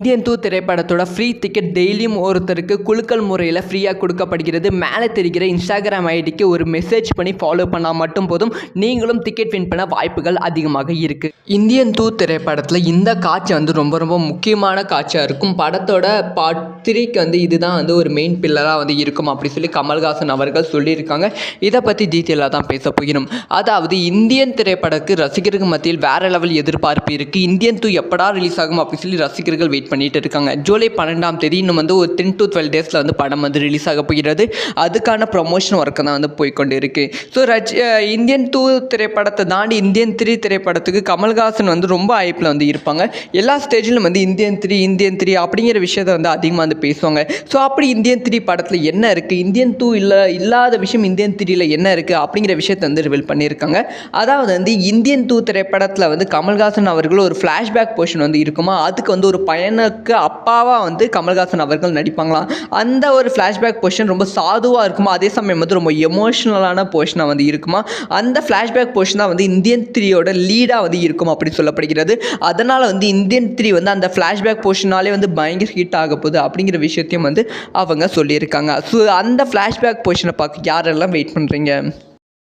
Indian 2 திரைப்படத்தோட free ticket டெய்லியும் ஒருத்தருக்கு குலுக்கல் முறையில் ஃப்ரீயாக கொடுக்கப்படுகிறது. மேலே தெரிகிற இன்ஸ்டாகிராம் ஐடிக்கு ஒரு மெசேஜ் பண்ணி ஃபாலோ பண்ணால் மட்டும் போதும், நீங்களும் டிக்கெட் வின் பண்ண வாய்ப்புகள் அதிகமாக இருக்குது. இந்தியன் 2 திரைப்படத்தில் இந்த காட்சி ரொம்ப ரொம்ப முக்கியமான காட்சியாக இருக்கும். படத்தோட பார்ட் 3க்கு இதுதான் ஒரு மெயின் பில்லராக இருக்கும் அப்படி சொல்லி கமல்ஹாசன் அவர்கள் சொல்லியிருக்காங்க. இதை பற்றி டீட்டெயிலாக தான் பேச போகிறோம். அதாவது இந்தியன் திரைப்படத்துக்கு ரசிகர்கள் மத்தியில் வேற லெவல் எதிர்பார்ப்பு இருக்குது. இந்தியன் 2 எப்படா ரிலீஸ் ஆகும் அப்படி சொல்லி ரசிகர்கள் வெயிட் பண்ணிட்டு இருக்காங்க. ஜூலை 12ஆம் தேதி இன்னும் ஒரு 10 to 12 டேஸில் படம் ரிலீஸ் ஆக போகிறது. அதுக்கான ப்ரொமோஷன் ஒர்க்கு தான் போய்கொண்டு இருக்கு. ஸோ இந்தியன் 2 திரைப்படத்தை தாண்டி இந்தியன் 3 திரைப்படத்துக்கு கமல்ஹாசன் ரொம்ப ஐப்பில் இருப்பாங்க. எல்லா ஸ்டேஜிலும் இந்தியன் 3 அப்படிங்கிற விஷயத்தை அதிகமாக பேசுவாங்க. ஸோ அப்படி இந்தியன் 3 படத்தில் என்ன இருக்குது, இந்தியன் 2 இல்லாத விஷயம் இந்தியன் 3ல் என்ன இருக்குது அப்படிங்கிற விஷயத்தை ரிவீல் பண்ணியிருக்காங்க. அதாவது இந்தியன் 2 திரைப்படத்தில் கமல்ஹாசன் அவர்கள் ஒரு ஃப்ளாஷ்பேக் போர்ஷன் இருக்குமா, அதுக்கு ஒரு பையனுக்கு அப்பாவாக கமல்ஹாசன் அவர்கள் நடிப்பாங்களாம். அந்த ஒரு ஃப்ளாஷ்பேக் போர்ஷன் ரொம்ப சாதுவாக இருக்குமா, அதே சமயம் ரொம்ப எமோஷ்னலான போர்ஷனாக இருக்குமா. அந்த ஃப்ளாஷ்பேக் போர்ஷன் தான் இந்தியன் 3யோட லீடாக இருக்கும் அப்படி சொல்லப்படுகிறது. அதனால் இந்தியன் 3 அந்த ஃப்ளாஷ்பேக் போர்ஷனாலே பயங்கர ஹிட் ஆக போகுது அப்படிங்கிற விஷயத்தையும் அவங்க சொல்லியிருக்காங்க. ஸோ அந்த ஃப்ளாஷ்பேக் போர்ஷனை பார்க்க யாரெல்லாம் வெயிட் பண்ணுறீங்க?